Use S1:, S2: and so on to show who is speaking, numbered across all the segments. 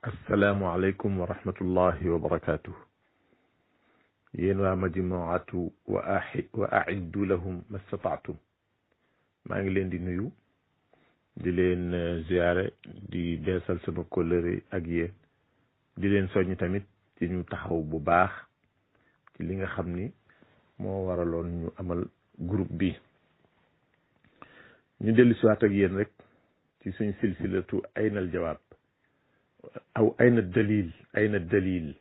S1: asalaamualeykum wa rahmatullahi wa barakaatu. yéen waa majmuatu wa aiddu lahum mastataatum. maa ngi leen di nuyu di leen ziyaare di beesal sama kóllëre ak yéen di leen soññ tamit ci ñu taxaw bu baax ci li nga xam ni moo waraloon ñu amal groupe bi. ñu dellu siwaat ak yéen rek ci suñ silsilatu aynal jawaab aw ayna dalil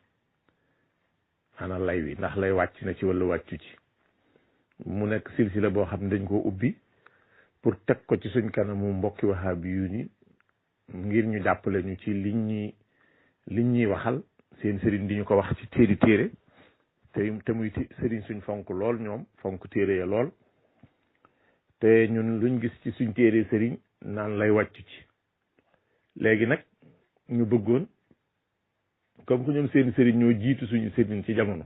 S1: ana lay wi ndax lay wàcc na ci wala wàccu ci. mu nekk silsila boo xam ne dañ koo ubbi pour teg ko ci suñ kanamu mbokki wahaabi yu ni ngir ñu jàppale ñu ci liñ ñuy waxal seen sëriñ di ñu ko wax ci téere te muy sëriñ suñ fonk lool, ñoom fonk téere ya lool, te ñun luñ gis ci suñ téere sëriñ naan lay wàccu ci. léegi nag ñu bëggoon comme que ñoom seen sëriñ ñoo jiitu suñu sëriñ ci jamono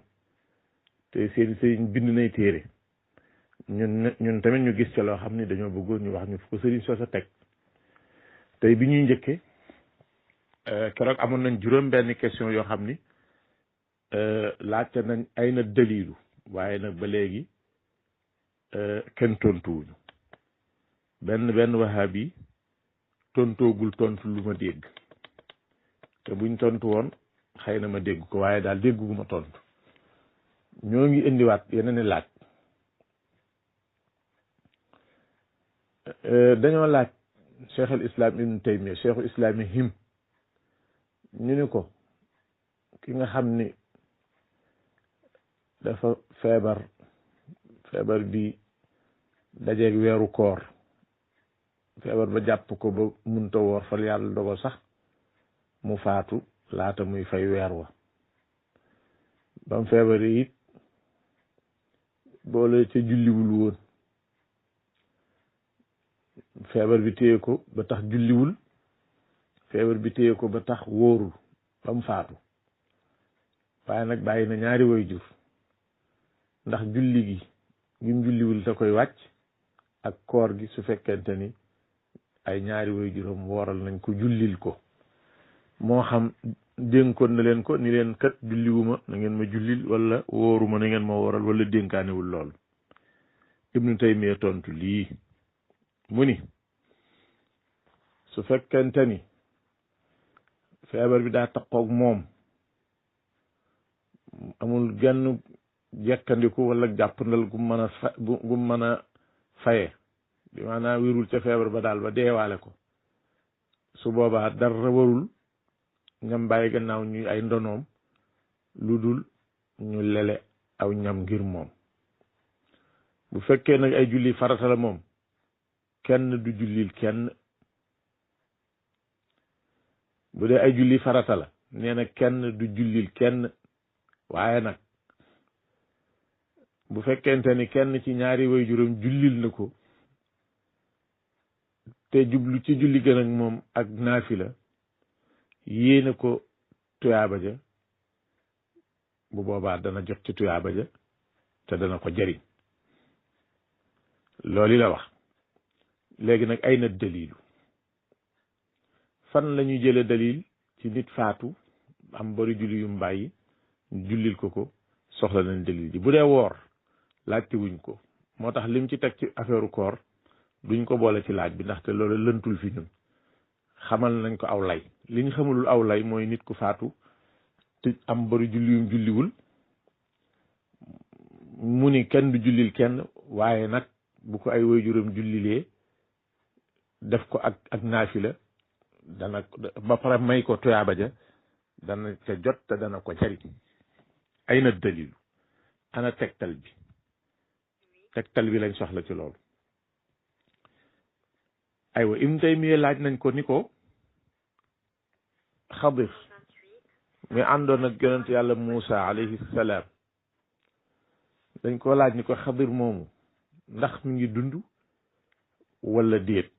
S1: te seen sëriñ bind nay téere, ñun tamit ñu gis ca loo xam ni dañoo bëggoon ñu wax ñu fu ko sëriñ soo sa teg. tey bi ñuy njëkkee keroog amoon nañ juróom benn question yoo xam ni laajte nañ ay na dalilu, waaye nag ba léegi kenn tontuwuñu. benn wahabi tontoogul tontu lu ma dégg, te buñ tontu woon xëy na ma dégg ko, waaye daal dégguma tontu. ñoo ngi indiwaat yeneen i laaj. dañoo laaj cheikh al islam ibn taymiya cheikhu islamihim, ñu ni ko ki nga xam ni dafa feebar bi dajeeg weeru koor, feebar ba jàpp ko ba munta woor, fal yàlla dogal sax mu faatu laata muy fay weer wa. bam feebar yi it boole ca julliwul woon, feebar bi téye ko ba tax julliwul, feebar bi téye ko ba tax wóorul ba mu faatu. waaye nag bàyyi na ñaari waajur, ndax julli gi ngim julliwul da koy wàcc, ak koor gi su fekkente ni ay ñaari waajuram wooral nañ ko jullil ko. moo xam dénkoon na leen ko ni leen kat julliwuma na ngeen ma jullil, wala wóoruma na ngeen ma wooral, wala dénkaanewul lool. Ibnu Taymiya tontu lii mu ni su fekkente ni feebar bi daa taqoog moom, amul genn jekkandiku wala jàppandal gu mën a faye, bi maanaam wérul ca feebar ba daal ba deewaale ko, su boobaa dara warul ñam bàyyi gannaaw ñuy ay ndonoom lu dul ñu lele aw ñam ngir moom. bu fekkee nag ay julli farata la moom, kenn du jullil kenn. bu dee ay julli farata la nee na kenn du jullil kenn. waaye nag bu fekkente ni kenn ci ñaari waajuram jullil na ko te jublu ci julli gën ak moom ak naafila, yéene ko tuyaaba ja, bu boobaa dana jot ci tuyaaba ja te dana ko jariñ. loolu la wax. léegi nag ay na dalilu, fan la ñuy jële dalil ci nit faatu am bari julli yu mbàyyi jullil ko soxla nañ dalil ji. bu dee woor laajte wuñ ko, moo tax lim ci teg ci affaire koor duñ ko boole ci laaj bi, ndaxte loolu lëntul fi ñun. xamal nañ ko aw lay. li ñu xamalul aw lay mooy nit ku faatu te am bari julli yum julliwul, mu ni kenn du jullil kenn, waaye nag bu ko ay waajuram jullilee def ko ak naafila, dana ba pare may ko tuyaaba ja, dana ca jot te dana ko jariñ. ay na dalilu, ana tegtal bi lañ soxla ci loolu. aywa Ibn Taymiya laaj nañ ko ni ko Xadir mi àndoon ak yonent yàlla Muusa alayhi salaam, dañ ko laaj ni ko Xadir moomu ndax mi ngi dund wala déet.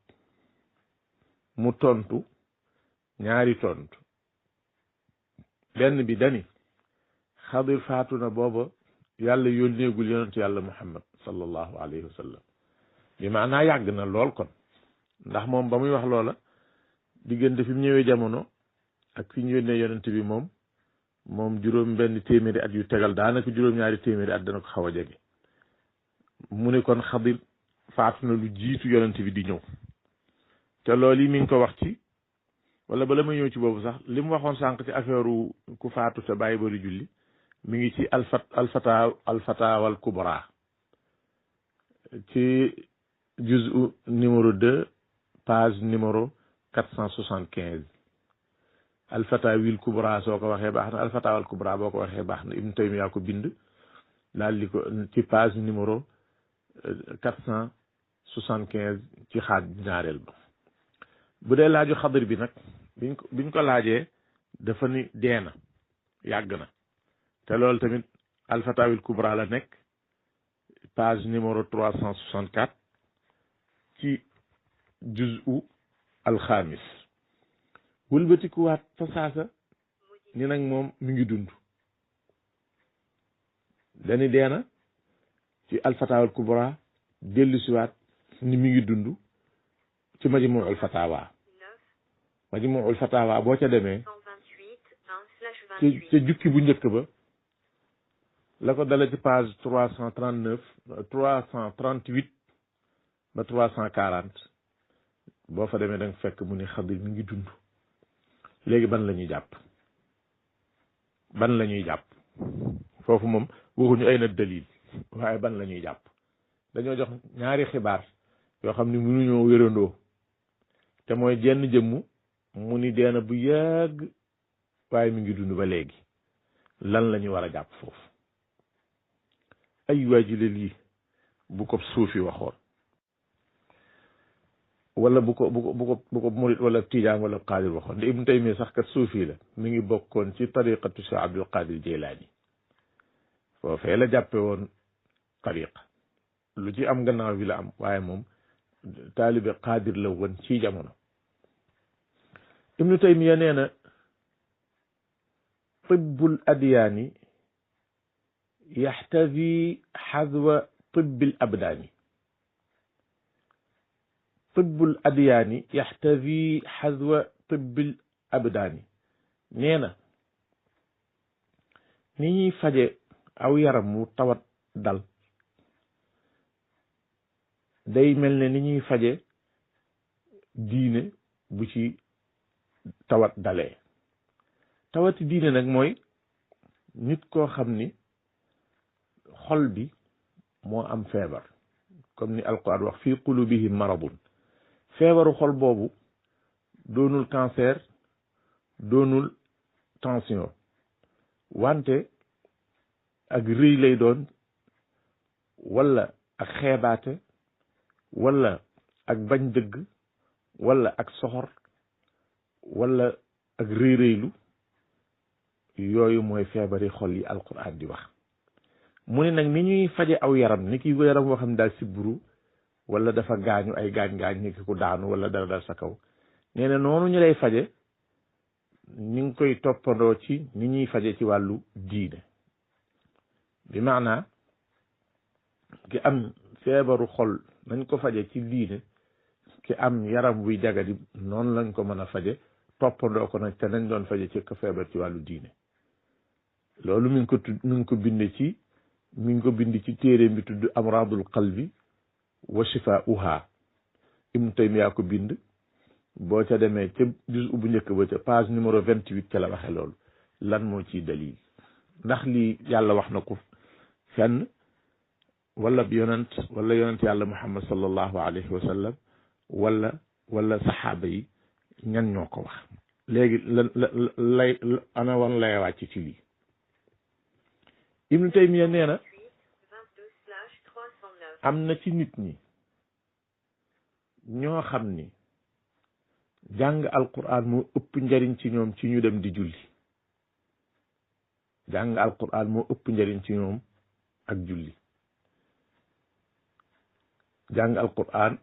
S1: mu tontu ñaari tontu. benn bi dani Xadir faatu na booba yàlla yónneegul yonent yàlla Muhammad sallallahu alayhi wa sallam, bi maanaa yàgg na lool kon, ndax moom ba muy wax loola diggante fi mu ñëwee jamono ak fi ñu yónnee yonent bi moom juróom benn téeméeri at yu tegal daanaka juróom-ñaari téeméeri at dana ko xaw a jege mu ne kon Xadir faatu na lu jiitu yonent bi di ñëw te loolu yi mi ngi ko wax ci wala bala ma ñëw ci boobu sax li mu waxoon sànq ci affaire ku faatu te bàyyi bari julli mi ngi ci alfatawal kubra ci juzu numéro 2 page numéro 475 alfatawil kubra soo ko waxee baax na alfatawal kubra boo ko waxee baax na Ibn Taymiya ko bind daal di ko ci page numéro 475 ci xaaj ñaareel ba bu dee laaju Xadir bi nag biñ ko laajee dafa ni deena yàgg na te loolu tamit alfatawil kubra la nekk page numéro 364 ci juzu alxamis wëlbatikuwaat fa saasa ni nag moom mi ngi dund dani deena ci alfatawil kubra dellusiwaat ni mi ngi dund ci majmuul fatawa boo ca demee ca jukki bu njëkk ba la ko dala ci page 339 338 ba 340 boo fa demee da nga fekk mu ni Xadir mi ngi dund léegi ban la ñuy jàpp foofu moom waxuñu ay na dalil waaye ban la ñuy jàpp dañoo jox ñaari xibaar yoo xam ni mënuñoo wérandoo te mooy jenn jëmm mu ni deena bu yàgg waaye mi ngi dund ba léegi lan la ñu war a jàpp foofu ay waajile lii bu ko suufi waxoon wala bu ko murit wala tijaan wala qaadir waxoon nde Ibnu Taymiya sax kat suufi la mi ngi bokkoon ci tariqatu Cheikh Abdul Qadir Jeylaani foofee la jàppe woon tariqa lu ci am gannaaw bi la am waaye moom taalibe qaadir la woon ci jamono Ibnu Taymiya nee na tibbul adyaani yaxtawi xadwa tibbil abdaani tibbul adyaani yaxtawi xadwa tibbil abdaani nee na ni ñuy faje aw yaram mu tawat dal day mel ne ni ñuy faje diine bu ci tawat dalee tawati diine nag mooy nit koo xam ni xol bi moo am feebar comme ni alquran wax fii qulubihim maradun feebaru xol boobu doonul cancer doonul tension wante ak rëy lay doon wala ak xeebaate wala ak bañ dëgg wala ak soxor wala ak rëy-rëylu yooyu mooy feebari xol yi alquran di wax mu ne nag ni ñuy faje aw yaram ni ki yaram boo xam ne daal sibbiru wala dafa gaañu ay gaañ-gaañ ni ki ku daanu wala dara dal sa kaw nee na noonu ñu lay faje ñu ngi koy toppandoo ci ni ñuy faje ci wàllu diine bi maanaa ki am feebaru xol nañ ko faje ci diine ki am yaram wuy jagadi noonu lañ ko mën a faje toppandoo ko nag te nañ doon faje ci ko feebar ci wàllu diine loolu mi ngi ko bind ci téere bi tudd amradul qalbi wa shifaa'uha Ibnu Taymiya ko bind boo ca demee ca juz bu njëkk ba ca page numéro 28 ca la waxe loolu lan moo ciy dalil ndax lii yàlla wax na ko fenn wala yonent yàlla Muhammad sallallahu alayhi wa sallam wala saxaaba yi ñan ñoo ko wax léegi lay ana wan lay wàcc ci lii Ibnu Taymiya nee na am na ci nit ñi ñoo xam ni jàng alquran moo ëpp njariñ ci ñoom ci ñu dem di julli jàng alquran moo ëpp njariñ ci ñoom ak julli jàng alquran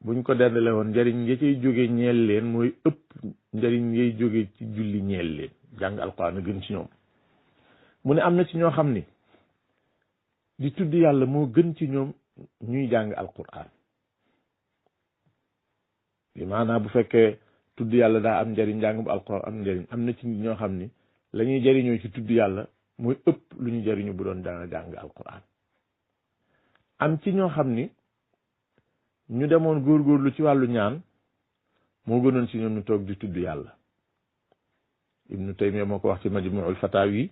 S1: buñ ko dendale woon njariñ ya cay jóge ñeel leen mooy ëpp njariñ yay jóge ci julli ñeel leen jàng alquran a gën ci ñoom mu ne am na ci ñoo xam ni di tudd yàlla moo gën ci ñoom ñuy jàng alquran bi maanaam bu fekkee tudd yàlla daa am njëriñ njàng bu alquran am njëriñ. am na ci nit ñoo xam ni la ñuy jëriñoo ci tudd yàlla mooy ëpp lu ñu jëriñu bu doon dana jàng alquran. am ci ñoo xam ni ñu demoon góorgóorlu ci wàllu ñaan moo gënoon ci ñoom ñu toog di tudd yàlla. Ibnu Taymiya moo ko wax ci Majmuul Fatawi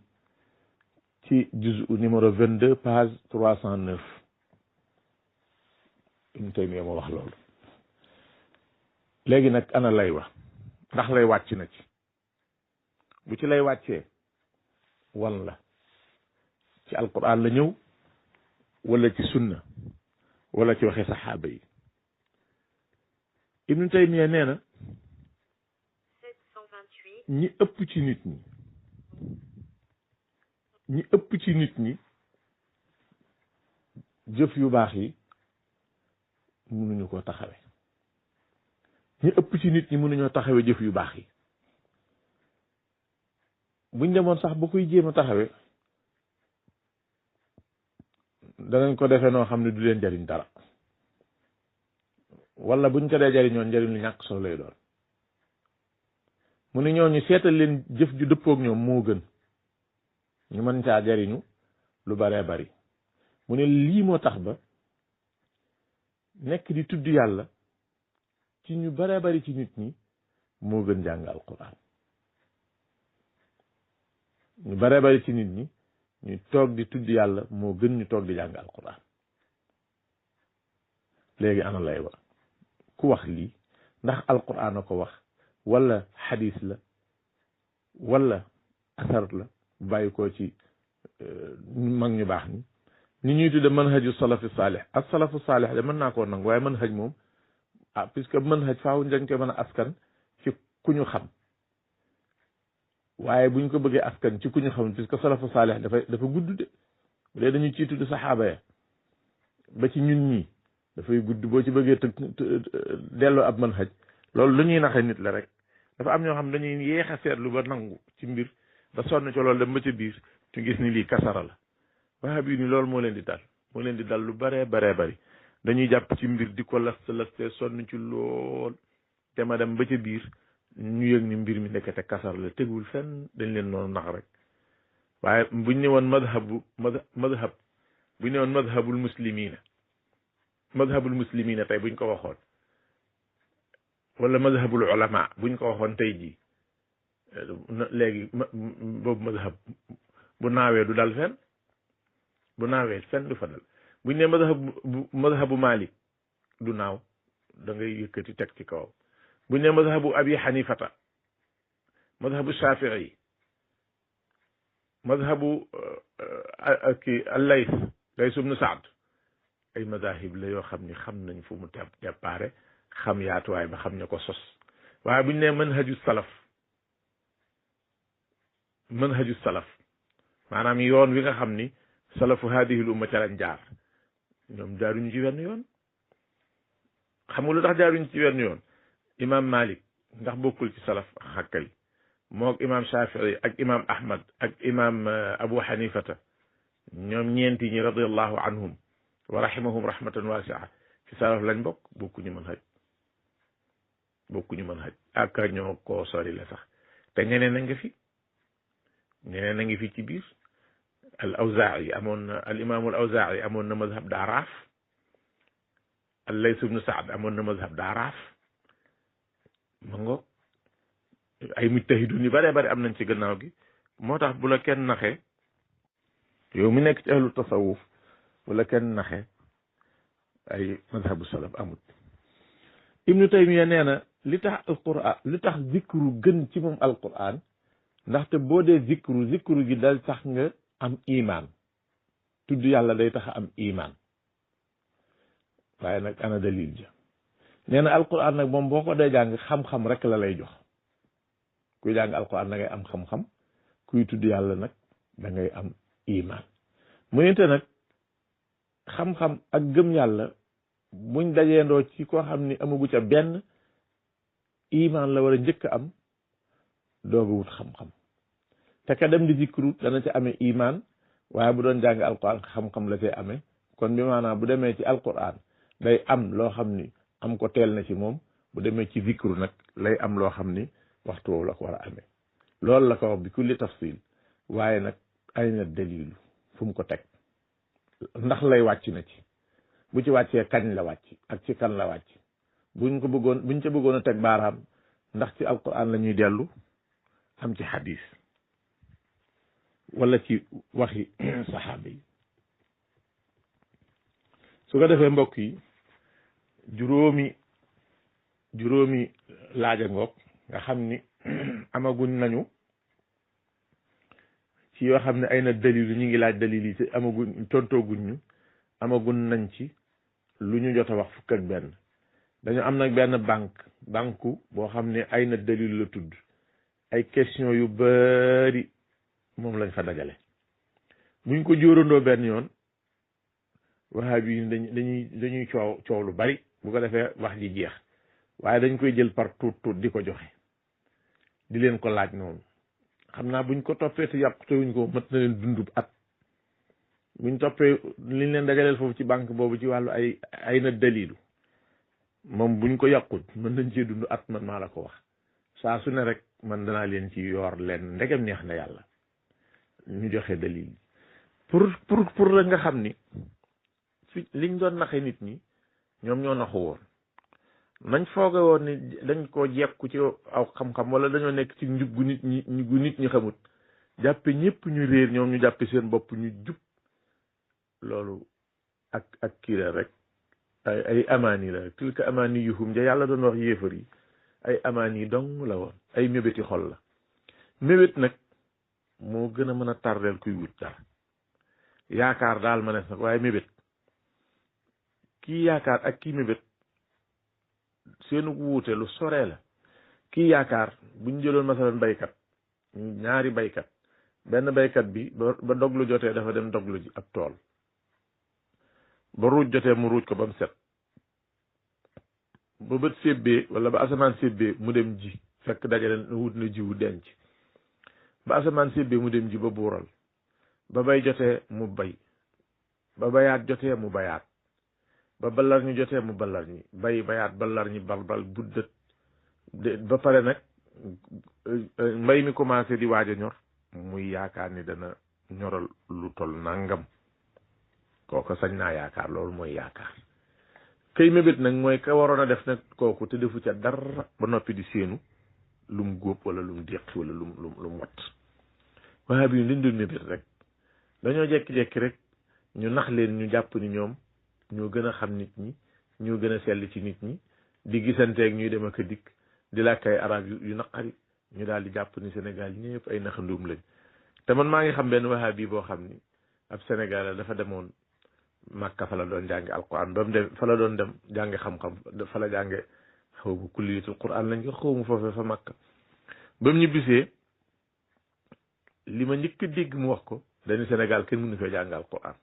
S1: ci juzu numéro 22 page 309. Ibnu Taymiya moo wax loolu. léegi nag ana lay wax ndax lay wàcc na ci bu ci lay wàccee wan la ci alquran la ñëw wala ci sunna wala ci waxe saxaaba yi. Ibnu Taymiya nee na ñi ëpp ci nit ñi jëf yu baax yi mënuñu ko taxawe ñi ëpp ci nit ñi mënuñoo taxawe jëf yu baax yi. buñ demoon sax ba koy jéem a taxawe danañ ko defee noo xam ne du leen jariñ dara wala buñ ko dee jariñoon njariñ lu ñàkk solo lay doon. mu ne ñooñu seetal leen jëf ju dëppook ñoom moo gën ñu mën caa jariñu lu baree bari. mu ne lii moo tax ba nekk di tudd yàlla ci ñu baree bari ci nit ñi moo gën jàng alquran. ñu baree bari ci nit ñi ñu toog di tudd yàlla moo gën ñu toog di jàng alquran. léegi ana lay wax ku wax lii ndax alquran a ko wax wala xadis la wala asar la bàyyi ko ci mag ñu baax ni ñuy tudde manhaju salafi saalih ak salafu saalih de mën naa koo nangu waaye manhaj moom puisque manhaj faaw dañ koy mën a askan ci ku ñu xam waaye buñ ko bëggee askan ci ku ñu xam puisque salafu saalih dafa gudd de bu dee dañu ciy tudd saxaaba ya ba ci ñun ñii dafay gudd boo ci bëggee delloo ab manhaj loolu lu ñuy naxe nit la rek. dafa am ñoo xam dañuy yéex a seetlu ba nangu ci mbir ba sonn ci loolu dem ba ca biir te gis ni lii kasara la. wahabi ni loolu moo leen di dal lu baree bari dañuy jàpp ci mbir di ko laste sonn ci lool te ma dem ba ca biir ñu yëg ni mbir mi nekkete kasara la tegul fenn dañ leen noonu nax rek. waaye buñ ne woon madhabul muslimina tey buñ ko waxoon wala madhabul ulama buñ ko waxoon tey jii léegi boobu madhab bu naawee du dal fenn bu naawee fenn du fa dal buñ ne madhabu Malik du naaw da ngay yëkkati teg ci kawam buñ ne madhabu Abi Hanifata madhabu Shafii madhabu Lays ibn Saad ay madahib la yoo xam ni xam nañ fu mu déparé xam yaatuwaay ba xam ne ko sos. waaye buñ ne manhaju salaf maanaam yoon wi nga xam ni salafu haadihil umma ca lañ jaar ñoom jaaruñu ci wenn yoon. xam nga lu tax jaaruñu ci wenn yoon imam Malik ndax bokkul ci salaf xakkay mook imam Shafii ak imam Ahmad ak imam Abu Hanifata ñoom ñeenti ñi radiyallahu anhum wa rahimahum rahmatan waasi'a ci salaf lañ bokkuñu manhaj ak ñoo koo sori la sax te ñeneen a ngi fi ci biir al-Awzaa'i al imam al-Awzaa'i amoon na mazhab daaraaf al-Lays ibn Sa'd amoon na mazhab daaraaf mango ay mujtahidun yu bare am nañ ci gannaaw gi. moo tax bu la kenn naxee yow mi nekk ci ahlu tasawuf bu la kenn naxee ay mazhabu salaf amut. Ibnu Taymiya nee na li tax zikru gën ci moom alquran ndaxte boo dee zikru gi dal tax nga am iman tudd yàlla day tax am iman waaye nag ana dalil ja nee na alquran nag moom boo ko dee jàng xam-xam rek la lay jox. kuy jàng alquran da ngay am xam-xam kuy tudd yàlla nag da ngay am iman. mu nente nag xam-xam ak gëm yàlla buñ dajeendoo ci koo xam ni amagu ca benn iman la war a njëkk am dooga wut xam-xam te ka dem di zikru dana ca amee iman waaye bu doon jàng alquran xam-xam la cay amee kon bi maanaam bu demee ci alquran day am loo xam ni am ko teel na ci moom bu demee ci zikru nag lay am loo xam ni waxtu woowu la ko war a amee loolu la ko wax bi kulli tafsil waaye nag ay na dalilu fu mu ko teg ndax lay wàcc na ci bu ci wàccee kañ la wàcc ak ci kan la wàcc buñ ca bëggoon a teg baaraam ndax ci alquran la ñuy dellu am ci hadis wala ci waxi saxaaba yi su ko defee mbokk yi juróomi laaja ngoog nga xam ni amaguñ nañu ci yoo xam ne ay na dalilu ñu ngi laaj dalil yi te tontooguñ amaguñ nañ ci lu ñu jot a wax fukk ak benn dañu am nag benn banque boo xam ne ay na dalil la tudd ay question yu bari moom lañ fa dajale buñ ko jóorandoo benn yoon wahabi yi dañuy coow lu bari bu ko defee wax ji jeex waaye dañ koy jël par tuut di ko joxe di leen ko laaj noonu xam naa buñ ko toppee te yàqutewuñ ko mat na leen dundub at buñ toppee liñ leen dajaleel foofu ci banque boobu ci wàllu ay na dalilu moom buñ ko yàqut mën nañ cee dund at man maa la ko wax saa su ne rek man danaa leen ci yoor leen ndegem neex na yàlla ñu joxe dalil pour la nga xam ni fi liñ doon naxe nit ñi ñoom ñoo naxu woon nañ fooge woon ni dañ koo jekku ci aw xam-xam wala dañoo nekk ci njub gu nit ñi xamut jàppe ñëpp ñu réer ñoom ñu jàppe seen bopp ñu jub loolu ak kii la rek ay amaani la tilka amaani yuhum ja yàlla doon wax yéefar yi ay amaani dong la woon ay mébéti xol la mébét nag moo gën a mën a tardeel kuy wut dara yaakaar daal ma nes nag waaye mébét kii yaakaar ak kii mébét seenu wuute lu soree la kii yaakaar buñ jëloon masalan baykat ñaari baykat benn baykat bi ba doglu jotee dafa dem doglu ji ab tool ba ruuj jotee mu ruuj ko ba mu set ba bët sébbee wala ba asamaan sébbee mu dem ji fekk dajale wut na jiwu denc ba asamaan sébbee mu dem ji ba buural ba bay jotee mu bay ba bayaat jotee mu bayaat ba ballar ñu jotee mu ballar ñi bayaat ballar ñi bal buddat ba pare nag mbay mi commencé di waaj a ñor muy yaakaar ni dana ñoral lu tol nangam kooku sañ naa yaakaar loolu mooy yaakaar kay mébét nag mooy ka waroon a def nag kooku te defu ca dara ba noppi di séenu lum góob wala lum déqi wala lum wat waaye bi liñ doon mébét rek dañoo jekki-jekki rek ñu nax leen ñu jàpp ni ñoom ñoo gën a xam nit ñi ñoo gën a sell ci nit ñi di gisanteeg ñuy dem ak a dikk di làkk ay arab yu naqari ñu daal di jàpp ni Sénégal ñëpp ay naxandum lañ te man maa ngi xam benn wahabi boo xam ni ab Sénégal dafa demoon Makka fa la doon jànge alquran ba mu dem fa la doon dem jànge xam-xam fa la jànge xaw ma kulliyatul quran lañ ko xaw ma foofee fa Makka ba mu ñibbisee li ma njëkk a dégg mu wax ko dañu Sénégal kenn mënu fee jàng alquran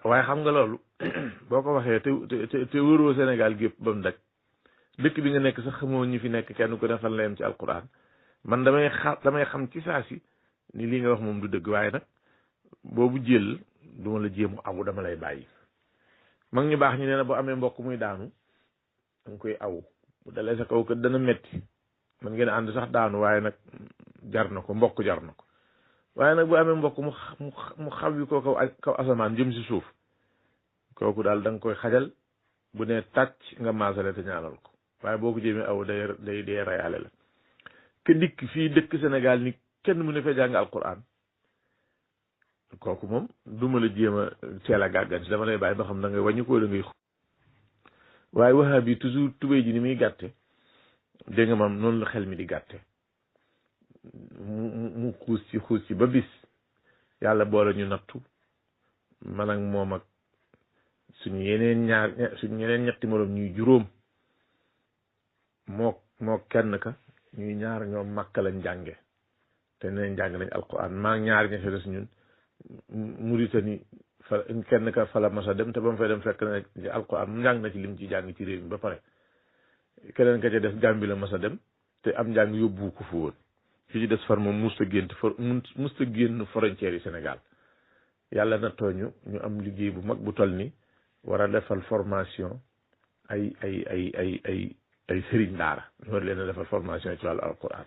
S1: waaye xam nga loolu boo ko waxee te wëroo Sénégal gépp ba mu daj dëkk bi nga nekk sax xamoo ñi fi nekk kenn ku ne fan la yem ci alquran man damay xam ci saa si ni lii nga wax moom du dëgg waaye nag boobu jël duma la jéemu awu dama lay bàyyi mag ñu baax ñu nee na boo amee mbokk muy daanu danga koy awu bu dalee sa kaw kat dana metti man ngeen ànd sax daanu waaye nag jar na ko mbokk jar na ko waaye nag bu amee mbokk mu xaw yi ko kaw asamaan jëm si suuf kooku daal da nga koy xajal bu ne tàcc nga maasale te ñaanal ko waaye boo ko jéemee aw day dee reyaale la ke dikk fii dëkk Sénégal ni kenn mu ne fee jàng alquran kooku moom duma la jéem a teel a gàgganti dama lay bàyyi ba xam da ngay wàññi ko da ngay waaye wahabi yi toujours tubéy ji ni muy gàtte dégg nga maam noonu la xel mi di gàtte mu xuus ci ba bis yàlla boole ñu nattu man ak moom ak suñu yeneen ñetti moroom ñuy juróom moo kenn ka ñuy ñaar ñoom Makka lañ jànge te neen jàng nañ alquran maa ñaar ña fa des ñun Mauritanie fa kenn ka fa la masa dem te ba mu fay dem fekk na alquran mu njàng na ci lim ci jàng ci réew mi ba pare keneen ka ca des Gambie la masa dem te am njàng yóbbu ko fu woon fi ci des far moom musta génn frontière yi Sénégal yàlla na tooñu ñu am liggéey bu mag bu toll ni war a defal formation ay sëriñ daara ñu war leen a defal formation ci wàllu alquran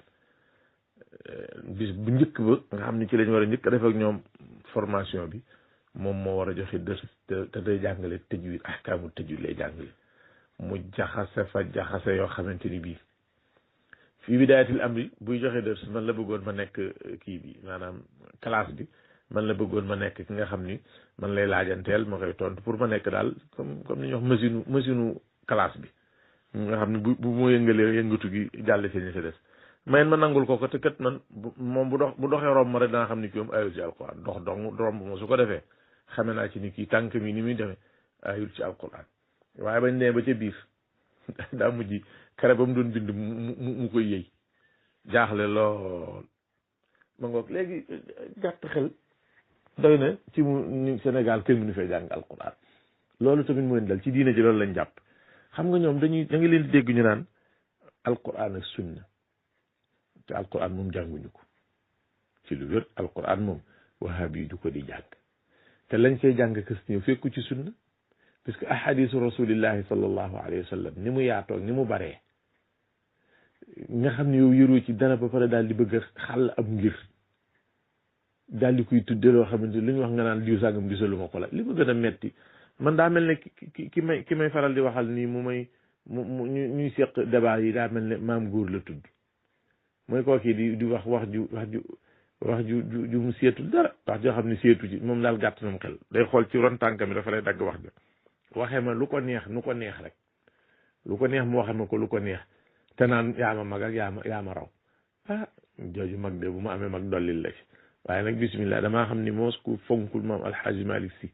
S1: bis bu njëkk ba nga xam ni ci lañ war a njëkk a def ak ñoom formation bi moom moo war a joxe dërs te day jàngale tajwid ahkaamu tajwid lay jàngale mu jaxase fa jaxase yoo xamante ni bii fii bidaayatil amri buy joxe dërs man la bëggoon ma nekk kii bi maanaam classe bi man la bëggoon ma nekk ki nga xam ni man lay laajanteel ma koy tontu pour ma nekk daal comme ni ñuy wax machine classe bi nga xam ne bu mu yëngalee yëngatu gi jàll seen sa des mayen ma nangul ko te kat man moom bu doxee romb ma rek danga xam ni kii moom ayul ci alquran dox dong romb ma su ko defee xame naa ci ni kii tànk mi ni muy demee ayul ci alquran waaye bañ nee ba ca biir daa mujj kare ba mu doon bind mu koy yëy jaaxle lool ma ngoog léegi gàtt xel doy na ci mu Sénégal kenn mënu fee jàng alquran loolu tamit mu leen dal ci diine ji loolu lañ jàpp xam nga ñoom da nga leen di dégg ñu naan alquran ak sunna te alquran moom jànguñu ko ci lu wér alquran moom wahabi du ko di jàng te lañ cay jàng kës ñëw fekku ci sunna parce que ahadisu rasulillahi sallallahu alayhi wa sallam ni mu yaatoo ni mu baree nga xam ne yow yëroo ci dara ba pare daal di bëgg a xàll ab ngir daal di koy tudde loo xamante lu ñu wax nga naan diw sàngam gisalu ma ko la li ma gën a metti man daa mel ne ki may faral di waxal nii mu ñuy seq débat yi daa mel ne maam góor la tudd mooy kooki di wax wax ju mu seetul dara wax joo xam ne seetu ci moom daal gàtt na mu xel day xool ci ron tànka mi dafa lay dagg wax ja waxee ma lu ko neex nu ko neex rek lu ko neex mu waxee ma ko lu ko neex te naan yaa ma mag ak yaa ma raw ah jooju mag de bu ma amee mag dollil la ci waaye nag bismillah damaa xam ni moos ku fonkul maam alxaaji Malick Sy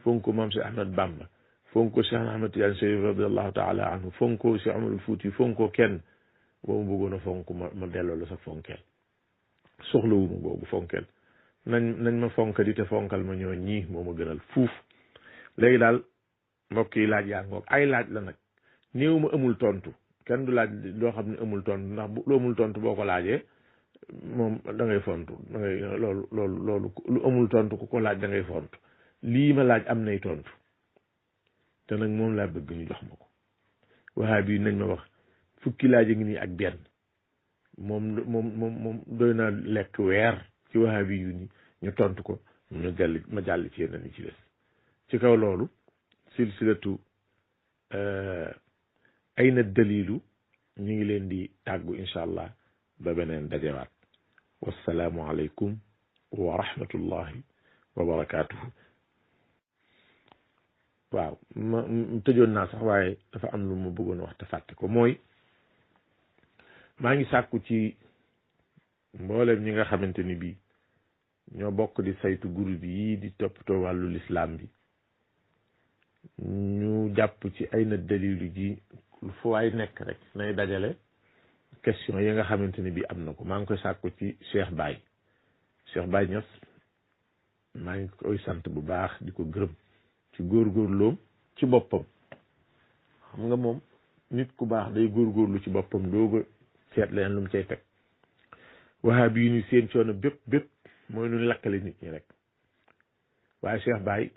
S1: fonko maam Cheikh Ahmed Bamba fonko Cheikh Ahmed Tidiane Chérif radiallahu taala anhu fonko Cheikh Amadou Fouti fonko kenn boobu bëggoon a fonk ma delloo la sa fonkeel soxlawuma boobu fonkeel nañ ma fonka di te fonkal ma ñoo ñii moo ma gënal fuuf léegi daal mbokk yi laaj yaa ngoog ay laaj la nag néew ma amul tontu kenn du laaj loo xam ne amul tontu ndax bu lu amul tontu boo ko laajee moom da ngay fontu da ngay loolu lu amul tontu ku ko laaj da ngay fontu lii ma laaj am nay tontu te nag moom laa bëgg ñu jox ma ko waxaa bi nañ ma wax fukki laaj a ngi nii ak benn moom doy naa lekk weer ci waxaa bi yu ni ñu tontu ko ma jàll ci yeneen yi ci des ci kaw loolu silsilatu ayna dalilu ñu ngi leen di tàggu incha allah ba beneen dajewaat wassalaamu aleykum wa rahmatullahi wa barakaatuhu waaw ma tëjoon naa sax waaye dafa am lu ma bëggoon wax te fàtte ko mooy maa ngi sàkku ci mboolem ñi nga xamante ni bii ñoo bokk di saytu groupe yi di toppatoo wàllu lislaam bi ñu jàpp ci ayna dalilu ji fu waay nekk rek nay dajale question yi nga xamante ni bii am na ko maa ngi koy sàkku ci Cheikh Baye Niass maa ngi koy sant bu baax di ko gërëm ci góorgóorloom ci boppam xam nga moom nit ku baax day góorgóorlu ci boppam dooga seet leen lu mu cay teg wahabi yi ni seen coono bépp mooy nu lakkale nit ñi rek waaye Cheikh Baye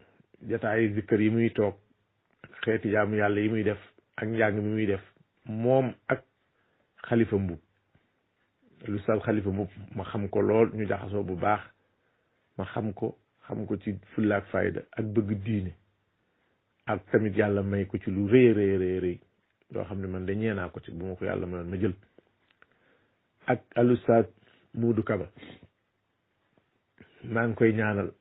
S1: jataayi zikkër yi muy toog xeeti jaamu yàlla yi muy def ak njàng mi muy def moom ak xalifa mbub lu sal xalifa mbub ma xam ko lool ñu jaxasoo bu baax ma xam ko ci fulla ak fayda ak bëgg diine ak tamit yàlla may ko ci lu rëy loo xam ne man de ñeenaa ko ci bu ma ko yàlla mayoon ma jël ak alustaad Muudu Kaba maa ngi koy ñaanal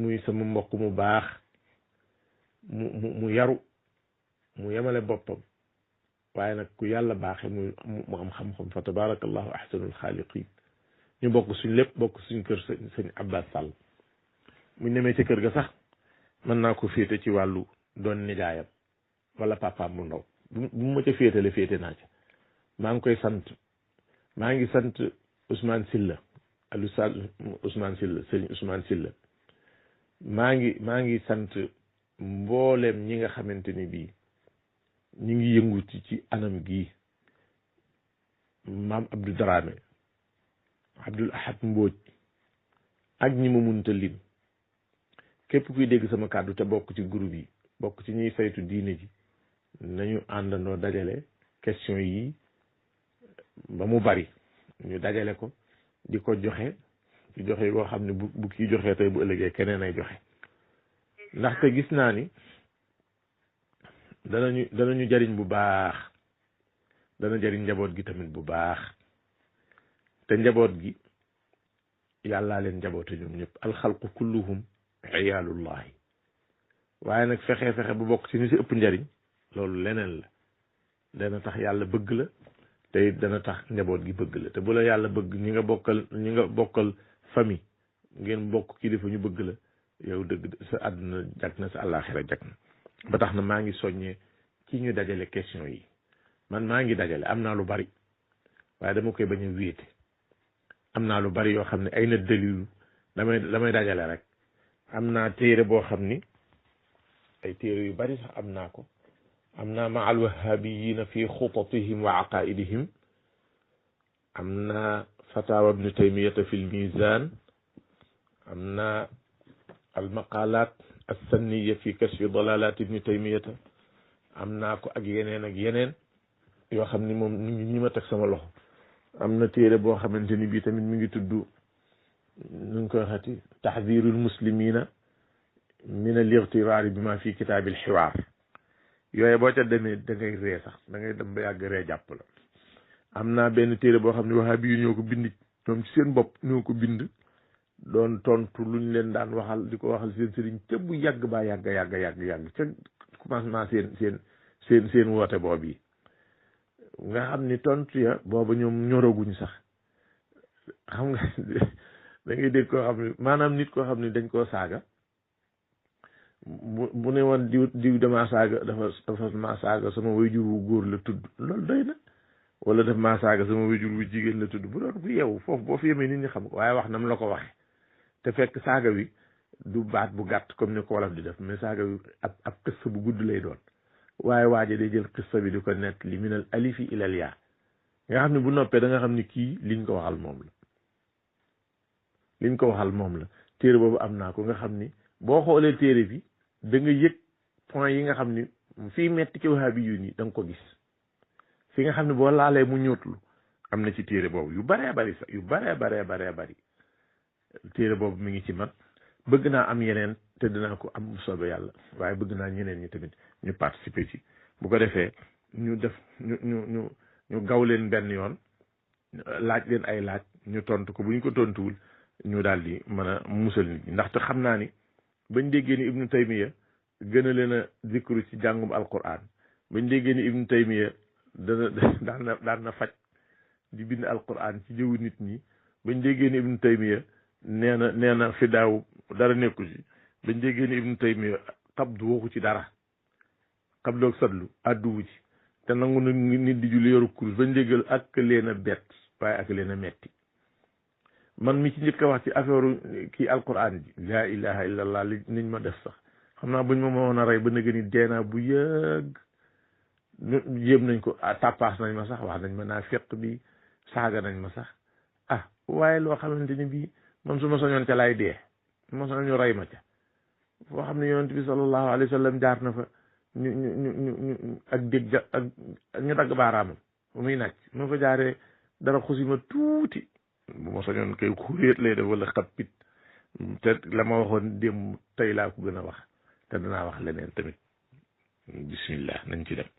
S1: muy sama mbokk mu baax mu yaru mu yemale boppam waaye nag ku yàlla baaxe mu am xam-xam fa tabarakallahu ahsanul xaaliqin ñu bokk suñ lépp bokk suñ kër sëñ Abbas Sall mu nemee ci kër ga sax mën naa ko féete ci wàllu doon nijaayam wala papaam bu ndaw bu ma ca féetale féete naa ca maa ngi koy sant maa ngi sant Ousmane Silla alustaad Ousmane Silla sëñ Ousmane Silla maa ngi sant mbooleem ñi nga xamante ni bii ñi ngi yëngu ci anam gii maam Abdou Dramé Abdoul Ahad Mbodj ak ñi ma munta lim képp kuy dégg sama kàddu te bokk ci groupe yi bokk ci ñuy saytu diine ji nañu àndandoo dajale question yi ba mu bari ñu dajale ko di ko joxe ci joxe boo xam ne bu kii joxee tey bu ëllëgee keneen ay joxe ndaxte gis naa ni danañu jariñ bu baax dana jariñ njaboot gi tamit bu baax te njaboot gi yàllaa leen njaboote ñoom ñëpp alxalqu kulluhum iyaalullahi waaye nag fexe bu bokk ci ni si ëpp njariñ loolu leneen la dana tax yàlla bëgg la te it dana tax njaboot gi bëgg la te bu la yàlla bëgg ñi nga bokkal famille ngeen bokk kilifa ñu bëgg la yow dëgg sa àdduna jag na sa àllaaxira jag na ba tax na maa ngi soññee ci ñu dajale question yi man maa ngi dajale am naa lu bari waaye dama koy bañ a wéete am naa lu bari yoo xam ne ay na dalilu damay dajale rek am naa téere boo xam ni ay téere yu bari sax am naa ko am naa ma al wahabiyina fi xutatihim wa aqaidihim am naa fatawa ibnu taymiyata fi l mizan am naa al maqalat assanniya fi kashfi dalalat ibnu taymiyata am naa ko ak yeneen yoo xam ni moom ñi ma teg sama loxo am na téere boo xamante ni bii tamit mi ngi tudd nu ngi koy waxati taxdirul muslimina min al igtiraari bi ma fi kitaabil xiwaar yooye boo ca demee da ngay ree sax da ngay dem ba yàgg ree jàpp la am naa benn téere boo xam ne wahabi yu ñoo ko bind ñoom ci seen bopp ñoo ko bind doon tontu luñ leen daan waxal di ko waxal seen sëriñ ca bu yàgg baa yàgg ca commencement seen woote boobu yi nga xam ni tontu ya booba ñoom ñoraguñ sax xam nga da ngay dégg koo xam ne maanaam nit koo xam ne dañ koo saaga bu ne woon diw damaa saaga dafa maa saaga sama waajur wu góor la tudd loolu doy na wala daf maa saaga sama waajur wu jigéen la tudd bu doon ku yeewu foofu boo fi yemee nit ñi xam ko waaye wax na mu la ko waxe te fekk saaga wi du baat bu gàtt comme ni ko wolof di def mais saaga wi ab qissa bu gudd lay doon waaye waaje day jël qissa bi di ko nett li minal alifi ilal yaa nga xam ne bu noppee da nga xam ni kii liñ ko waxal moom la téere boobu am naa ko nga xam ni boo xoolee téere bi da nga yëg point yi nga xam ni fii metti ci wahabi yu nii da nga ko gis fi nga xam ne boo laalee mu ñóotlu am na ci téere boobu yu baree bari sax yu baree bari téere boobu mi ngi ci man bëgg naa am yeneen te dinaa ko am soobee yàlla waaye bëgg naa ñeneen ñi tamit ñu participer ci bu ko defee ñu def ñu gaw leen benn yoon laaj leen ay laaj ñu tontu ko bu ñu ko tontuwul ñu daal di mën a musal nit ñi ndaxte xam naa ni bañ déggee ni ibnu taymiya gën a leen a zikru ci jàngum alquran bañ déggee ni ibnu taymiya daan na faj di bind alquran ci jëwu nit ñi bañ déggee ni ibnu taymiya nee na fi daaw dara nekku ci bañ déggee ni ibnu taymiya xabdu waxu ci dara xabdu ak sadlu àdduwu ci te nangu na nit di julli yoru kurus bañ déggal ak leen a bett waaye ak leen a metti man mi ci njëkk a wax ci affaire kii alquran ji laa ilaha illallah li niñ ma def sax xam naa buñ ma mënoon a rey ba nëgë ni deenaa bu yëgg jéem nañ ko tàppaas nañ ma sax wax nañ ma naa fekk bi saaga nañ ma sax waaye loo xamante ni bii man su ma soñoon ca laay dee su ma soñoon ñu rey ma ca foo xam ne yonent bi sallallahu alayhi wa sallam jaar na fa ñu ak dégg ak ñu dagg baaraamam ba muy nàcc ma fa jaaree dara xusima tuuti bu ma soñoon kay xuréet lay def wala xappit te la ma waxoon démb tey laa ko gën a wax te danaa wax leneen tamit bismillah nañ ci dem